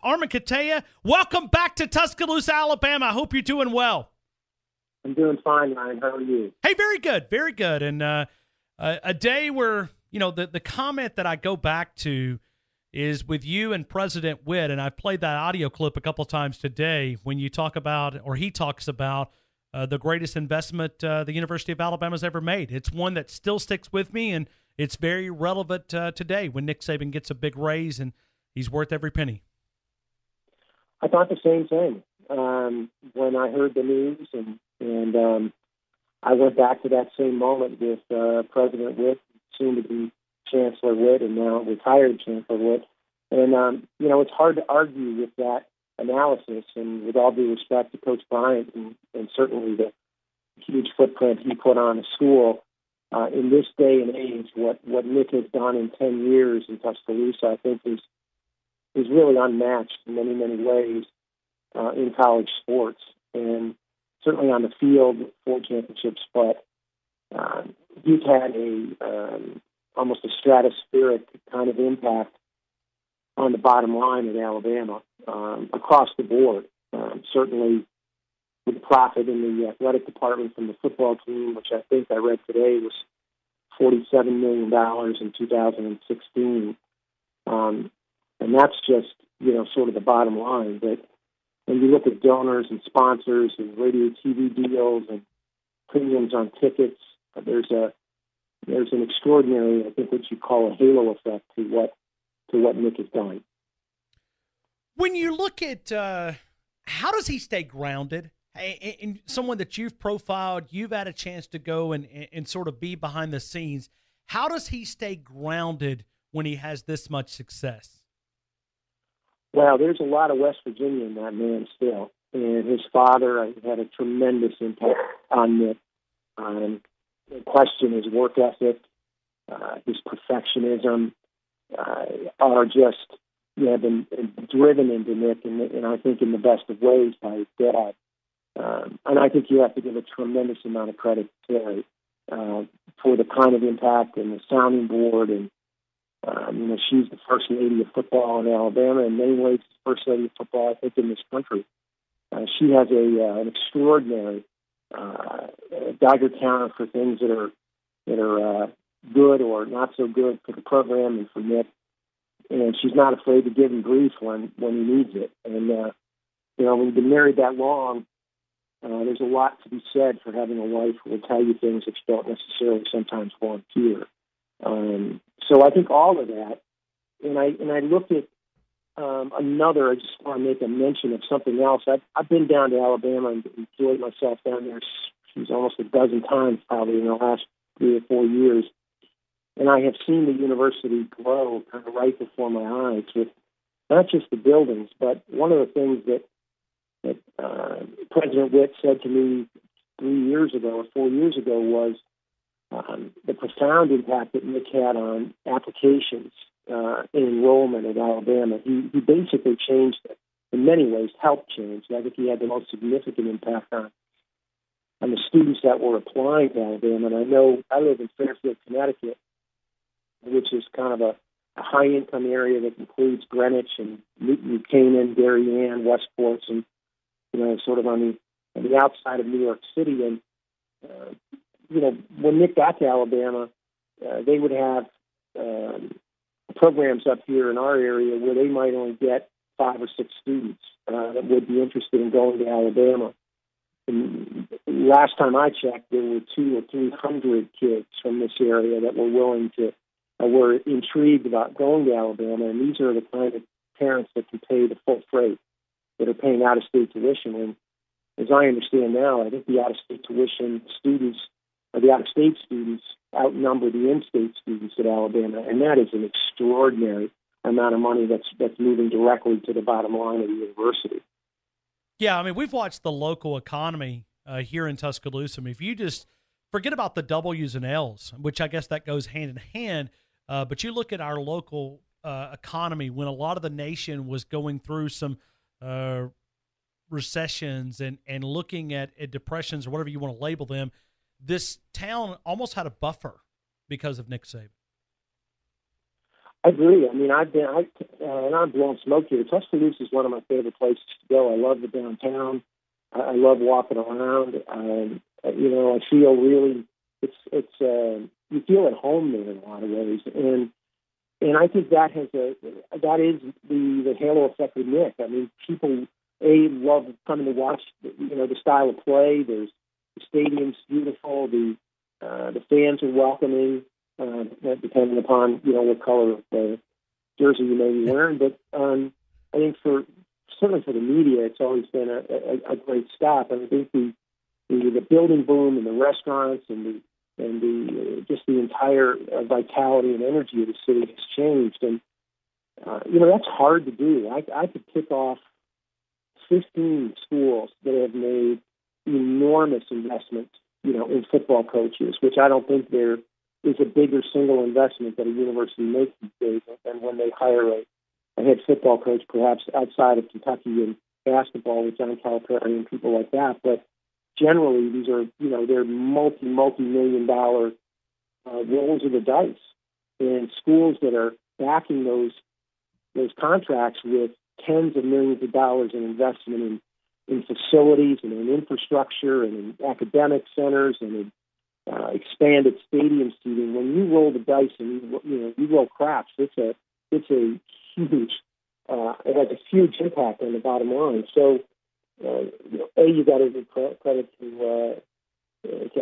Armen Keteyian, welcome back to Tuscaloosa, Alabama. I hope you're doing well. I'm doing fine, Ryan. How are you? Hey, very good, very good. And a day where, the comment that I go back to is with you and President Witt, and I've played that audio clip a couple times today when you talk about, or he talks about, the greatest investment the University of Alabama's ever made. It's one that still sticks with me, and it's very relevant today when Nick Saban gets a big raise, and he's worth every penny. I thought the same thing when I heard the news, and I went back to that same moment with President Witt, soon to be Chancellor Witt, and now retired Chancellor Witt. And, it's hard to argue with that analysis, and with all due respect to Coach Bryant and certainly the huge footprint he put on the school, in this day and age, what Nick has done in 10 years in Tuscaloosa, I think is really unmatched in many, many ways in college sports, and certainly on the field, 4 championships, but he's had almost a stratospheric kind of impact on the bottom line in Alabama across the board. Certainly with profit in the athletic department from the football team, which I think I read today was $47 million in 2016. And that's just, sort of the bottom line. But when you look at donors and sponsors and radio TV deals and premiums on tickets, there's an extraordinary, I think, what you call a halo effect to what Nick has done. When you look at how does he stay grounded? And someone that you've profiled, you've had a chance to go and sort of be behind the scenes. How does he stay grounded when he has this much success? Well, there's a lot of West Virginia in that man still. And his father had a tremendous impact on Nick. The question, his work ethic, his perfectionism, are just been driven into Nick, and I think in the best of ways by his dad. And I think you have to give a tremendous amount of credit to Terry for the kind of impact and the sounding board. And, she's the first lady of football in Alabama, in many ways, the first lady of football, I think, in this country. She has an extraordinary Geiger counter for things that are good or not so good for the program and for Nick. And she's not afraid to give him grief when he needs it. And, when you've been married that long, there's a lot to be said for having a wife who will tell you things that you don't necessarily sometimes want to hear. So I think all of that, and I look at I just want to make a mention of something else. I've been down to Alabama and enjoyed myself down there. She's almost a dozen times probably in the last 3 or 4 years. And I have seen the university grow kind of right before my eyes with not just the buildings, but one of the things that President Witt said to me 3 years ago or 4 years ago was the profound impact that Nick had on applications and enrollment at Alabama. He basically changed it. In many ways, helped change. I think he had the most significant impact on the students that were applying to Alabama. And I know I live in Fairfield, Connecticut, which is kind of a high-income area that includes Greenwich and New Canaan, Darien, Westport, and sort of on the outside of New York City. And when Nick got to Alabama, they would have programs up here in our area where they might only get 5 or 6 students that would be interested in going to Alabama. And last time I checked, there were 200 or 300 kids from this area that were willing to, were intrigued about going to Alabama. And these are the kind of parents that can pay the full freight, that are paying out-of-state tuition. And as I understand now, I think the out-of-state tuition students, or the out-of-state students, outnumber the in-state students at Alabama. And that is an extraordinary amount of money that's moving directly to the bottom line of the university. Yeah, I mean, we've watched the local economy here in Tuscaloosa. I mean, if you just forget about the W's and L's, which I guess that goes hand in hand, but you look at our local economy when a lot of the nation was going through some recessions and looking at depressions or whatever you want to label them, this town almost had a buffer because of Nick Saban. I agree. I mean, and I'm blowing smoke here. Tuscaloosa is one of my favorite places to go. I love the downtown. I love walking around. I feel really, you feel at home there in a lot of ways. And I think that is the halo effect with Nick. I mean, people, love coming to watch, the style of play. The stadium's beautiful. The fans are welcoming, depending upon, what color of jersey you may be wearing. But I think certainly for the media, it's always been a great stop. And I think the building boom and the restaurants and just the entire vitality and energy of the city has changed. And, that's hard to do. I could pick off 15 schools that have made enormous investments, in football coaches, which I don't think there is a bigger single investment that a university makes these days than when they hire a head football coach, perhaps outside of Kentucky and basketball with John Calipari and people like that. But generally, these are, they're multi-million dollar rolls of the dice. And schools that are backing those contracts with tens of millions of dollars in investment in facilities and in infrastructure and in academic centers and in expanded stadium seating. When you roll the dice and you roll craps, it's a huge it has a huge impact on the bottom line. So you got to give credit to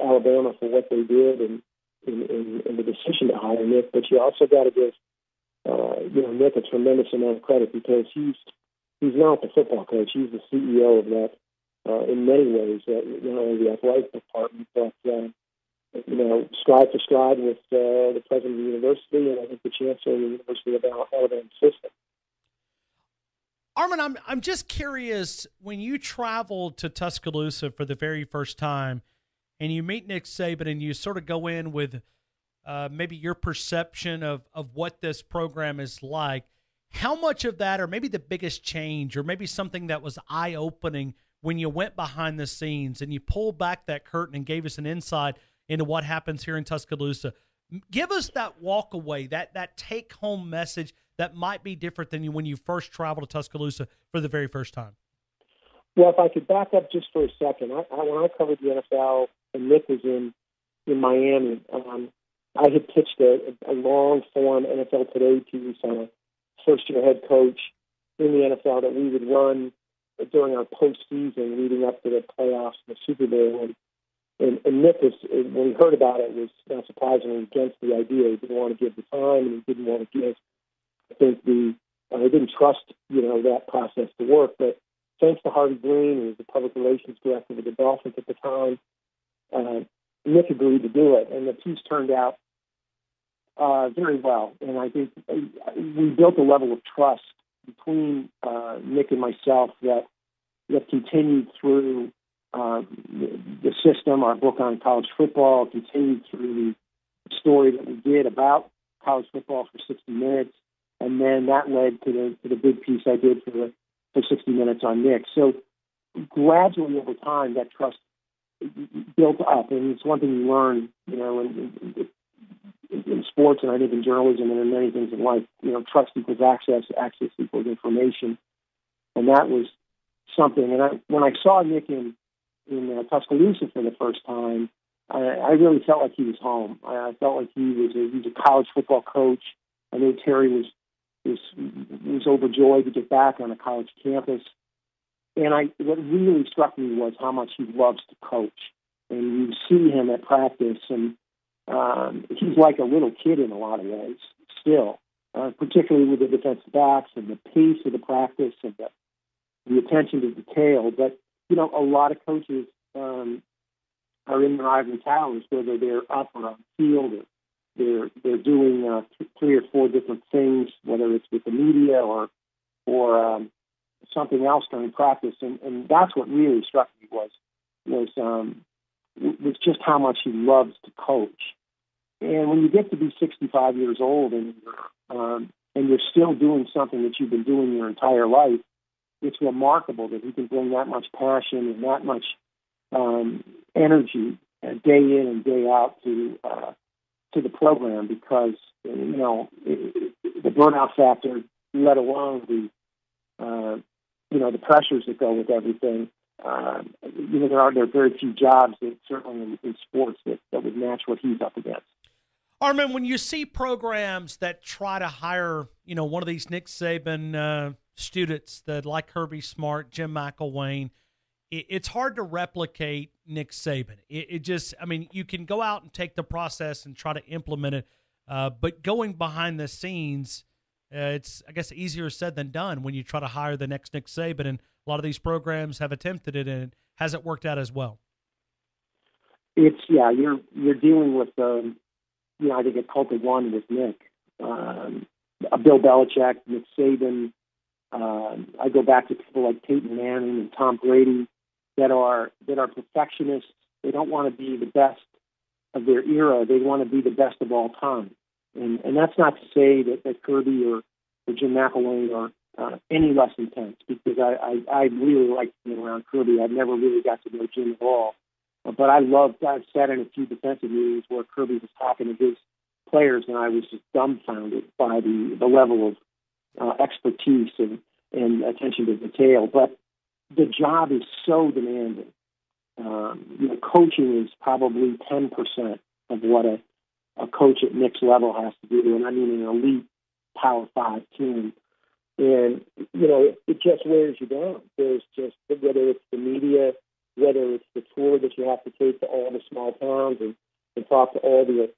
Alabama for what they did and the decision to hire Nick, but you also got to give Nick a tremendous amount of credit because he's not the football coach. He's the CEO of that in many ways, not only the athletic department, but stride for stride with the president of the university and I think the chancellor of the University of Alabama system. Armen, I'm just curious, when you traveled to Tuscaloosa for the very first time and you meet Nick Saban and you sort of go in with maybe your perception of what this program is like, how much of that, or maybe the biggest change, or maybe something that was eye-opening when you went behind the scenes and you pulled back that curtain and gave us an insight into what happens here in Tuscaloosa? Give us that walk away, that take-home message that might be different than when you first traveled to Tuscaloosa for the very first time. Well, if I could back up just for a second, when I covered the NFL and Nick was in Miami, I had pitched a long-form NFL Today piece on a first-year head coach in the NFL that we would run during our postseason leading up to the playoffs and the Super Bowl. And Nick, when he heard about it, was not surprisingly against the idea. He didn't want to give the time, and he didn't want to give. I think he didn't trust that process to work. But thanks to Harvey Green, who was the public relations director of the Dolphins at the time, Nick agreed to do it, and the piece turned out very well. And I think we built a level of trust between Nick and myself that continued through the system, our book on college football, continued through the story that we did about college football for 60 Minutes, and then that led to the big piece I did for 60 Minutes on Nick. So gradually over time, that trust built up, and it's one thing you learn, in sports, and I think in journalism and in many things in life. Trust equals access equals information, and that was something. And when I saw Nick in Tuscaloosa for the first time, I really felt like he was home. I felt like he was a college football coach. I know Terry was overjoyed to get back on a college campus. And what really struck me was how much he loves to coach. And you see him at practice, and he's like a little kid in a lot of ways still, particularly with the defensive backs and the pace of the practice and the attention to detail. But a lot of coaches are in their ivory towers, whether they're up or on the field, or they're doing 3 or 4 different things, whether it's with the media or something else during practice. And that's what really struck me was just how much he loves to coach. And when you get to be 65 years old and you're still doing something that you've been doing your entire life, it's remarkable that he can bring that much passion and that much energy day in and day out to the program, because the burnout factor, let alone the pressures that go with everything. There are very few jobs that certainly in sports that would match what he's up against. Armen, when you see programs that try to hire, one of these Nick Saban students that like Kirby Smart, Jim McElwain, it's hard to replicate Nick Saban. You can go out and take the process and try to implement it, but going behind the scenes, it's, I guess, easier said than done when you try to hire the next Nick Saban, and a lot of these programs have attempted it, and it hasn't worked out as well. You're dealing with, I think a cult of one with Nick, Bill Belichick, Nick Saban. I go back to people like Peyton Manning and Tom Brady that are perfectionists. They don't want to be the best of their era. They want to be the best of all time. And that's not to say that Kirby or Jim McElwain are any less intense, because I really like being around Kirby. I've never really got to know Jim at all. But I've sat in a few defensive meetings where Kirby was talking to his players, and I was just dumbfounded by the level of expertise and attention to detail. But the job is so demanding. Coaching is probably 10% of what a coach at Nick's level has to do, and I mean an elite Power 5 team. And, it just wears you down. There's just, whether it's the media, whether it's the tour that you have to take to all the small towns and talk to all the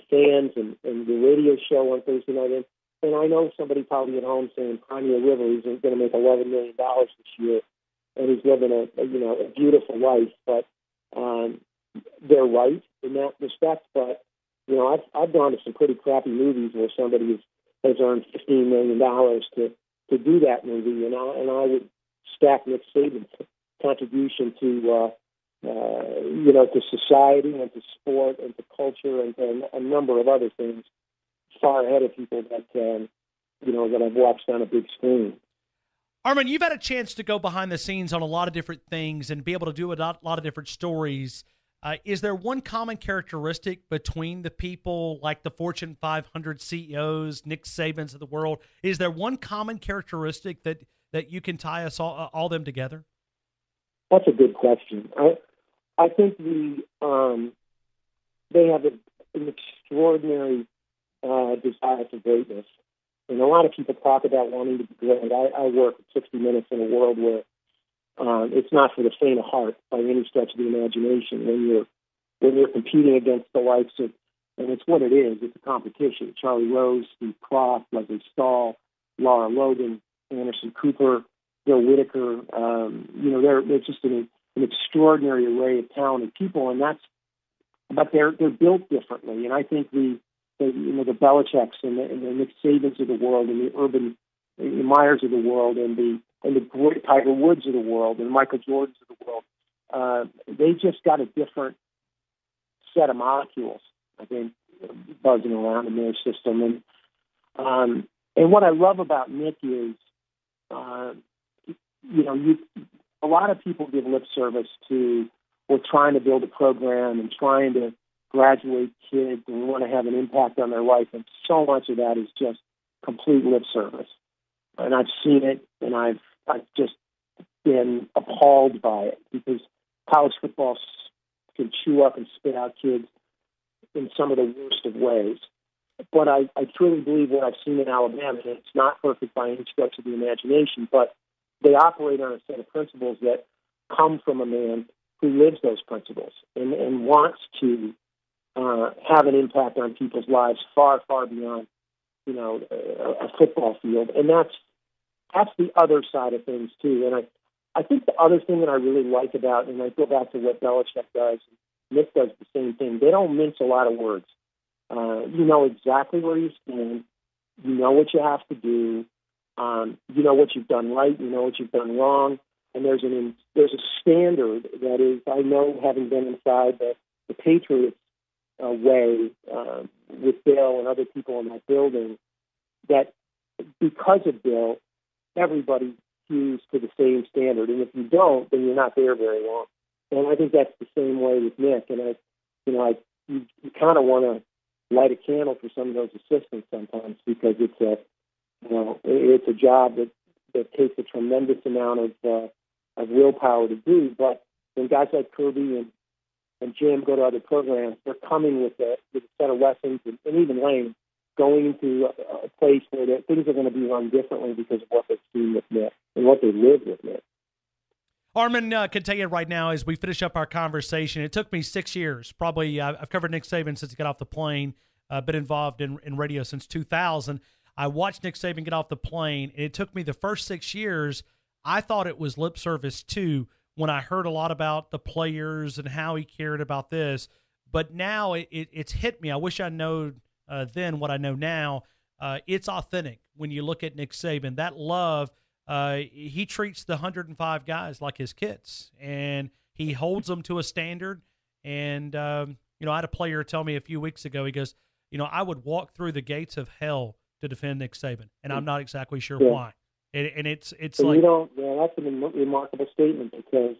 fans and the radio show on Thursday night. And I know somebody probably at home saying Pioneer River, he's going to make $11 million this year, and he's living a beautiful life. But they're right in that respect. But I've gone to some pretty crappy movies where somebody has earned $15 million to do that movie, and I would stack Nick Saban's contribution to society and to sport and to culture and a number of other things far ahead of people that I've watched on a big screen. Armen, you've had a chance to go behind the scenes on a lot of different things and be able to do a lot of different stories. Is there one common characteristic between the people like the Fortune 500 CEOs, Nick Sabans of the world? Is there one common characteristic that you can tie us all them together? That's a good question. I think they have an extraordinary desire for greatness. And a lot of people talk about wanting to be great. I work at 60 Minutes in a world where it's not for the faint of heart by any stretch of the imagination. When you're competing against the likes of, and it's what it is, it's a competition. Charlie Rose, Steve Croft, Leslie Stahl, Laura Logan, Anderson Cooper, Bill Whitaker. They're just an extraordinary array of talented people, but they're built differently. And I think the Belichicks and the Nick Sabans of the world, and the Urban Meyers of the world, and the great Tiger Woods of the world, and Michael Jordans of the world, they just got a different set of molecules, I think, buzzing around in their system. And what I love about Nick is, a lot of people give lip service to, we're trying to build a program and trying to graduate kids and want to have an impact on their life, and so much of that is just complete lip service. And I've seen it, and I've just been appalled by it, because college football can chew up and spit out kids in some of the worst of ways. But I truly believe what I've seen in Alabama, and it's not perfect by any stretch of the imagination, but they operate on a set of principles that come from a man who lives those principles and wants to have an impact on people's lives far, far beyond, a football field. And that's the other side of things too. And I think the other thing that I really like about, and I go back to what Belichick does, Nick does the same thing. They don't mince a lot of words. You know exactly where you stand. You know what you have to do. You know what you've done right. You know what you've done wrong. And there's a standard that is, I know, having been inside the Patriots way with Bill and other people in that building, that because of Bill, everybody hews to the same standard. And if you don't, then you're not there very long. And I think that's the same way with Nick. And you kind of want to light a candle for some of those assistants sometimes, because it's a job that takes a tremendous amount of willpower to do. But when guys like Kirby and Jim go to other programs, they're coming with a set of lessons, and even Lane going into a place where things are going to be run differently because of what they've seen with Nick and what they live with Nick. Armen Keteyian right now, as we finish up our conversation, it took me 6 years. Probably I've covered Nick Saban since he got off the plane, been involved in radio since 2000. I watched Nick Saban get off the plane, and it took me the first 6 years. I thought it was lip service, too, when I heard a lot about the players and how he cared about this. But now it's hit me. I wish I known then what I know now. It's authentic when you look at Nick Saban. That love, he treats the 105 guys like his kids, and he holds them to a standard. And, I had a player tell me a few weeks ago, he goes, I would walk through the gates of hell to defend Nick Saban, and I'm not exactly sure why. And it's like, that's a remarkable statement, because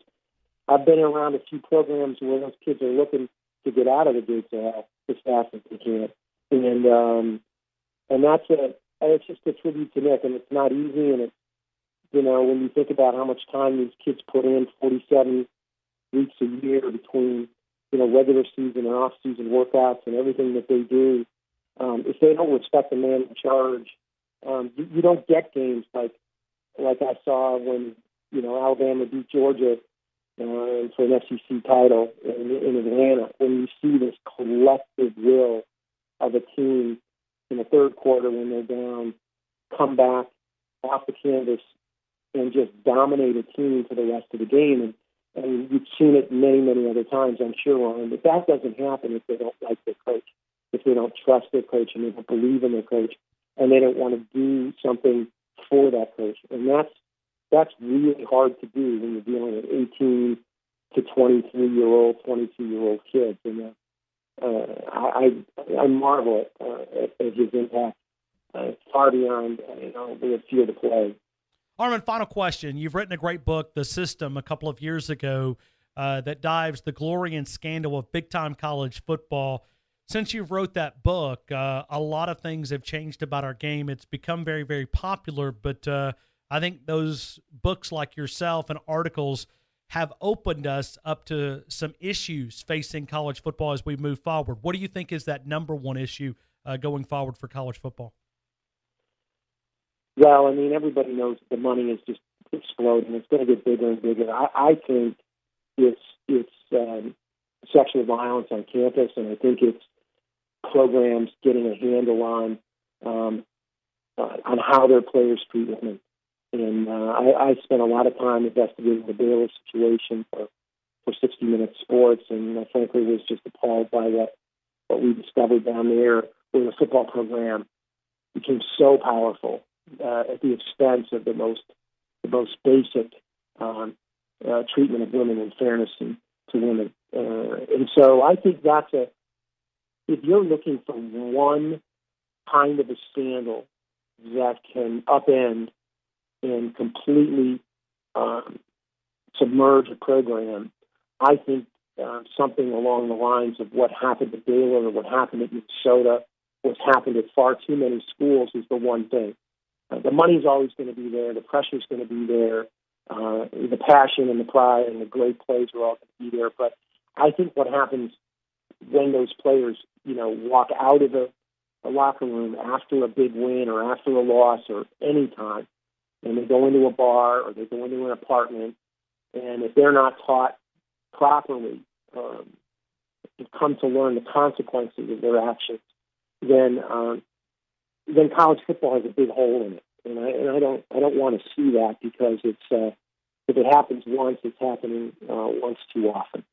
I've been around a few programs where those kids are looking to get out of the gates of hell as fast as they can, and it's just a tribute to Nick, and it's not easy. And it's, when you think about how much time these kids put in, 47 weeks a year between regular season and off season workouts and everything that they do, if they don't respect the man in charge, you don't get games like I saw when Alabama beat Georgia for an SEC title in Atlanta. When you see this collective will of a team in the third quarter when they're down, come back off the canvas and just dominate a team for the rest of the game, and you've seen it many, many other times, I'm sure, Ron. But that doesn't happen if they don't like their coach, if they don't trust their coach, and they don't believe in their coach, and they don't want to do something for that coach. And that's really hard to do when you're dealing with 18 to 23-year-old, 22-year-old kids. And I marvel at his impact far beyond the field of play. Armen, final question. You've written a great book, The System, a couple of years ago that dives the glory and scandal of big-time college football. Since you wrote that book, a lot of things have changed about our game. It's become very, very popular, but I think those books like yourself and articles have opened us up to some issues facing college football as we move forward. What do you think is that number one issue going forward for college football? Well, I mean, everybody knows the money is just exploding. It's going to get bigger and bigger. I think it's sexual violence on campus, and I think it's programs getting a handle on how their players treat women. And I spent a lot of time investigating the Baylor situation for 60 Minutes Sports, and I frankly was just appalled by what we discovered down there, where the football program became so powerful at the expense of the most basic treatment of women and fairness to women. And so I think if you're looking for one kind of a scandal that can upend and completely submerge a program, I think something along the lines of what happened to Baylor or what happened at Minnesota, what's happened at far too many schools is the one thing. The money's always going to be there. The pressure's going to be there. The passion and the pride and the great plays are all going to be there. But I think what happens when those players, walk out of the locker room after a big win or after a loss or any time, and they go into a bar or they go into an apartment, and if they're not taught properly to come to learn the consequences of their actions, then college football has a big hole in it, and I don't want to see that, because it's if it happens once, it's happening once too often.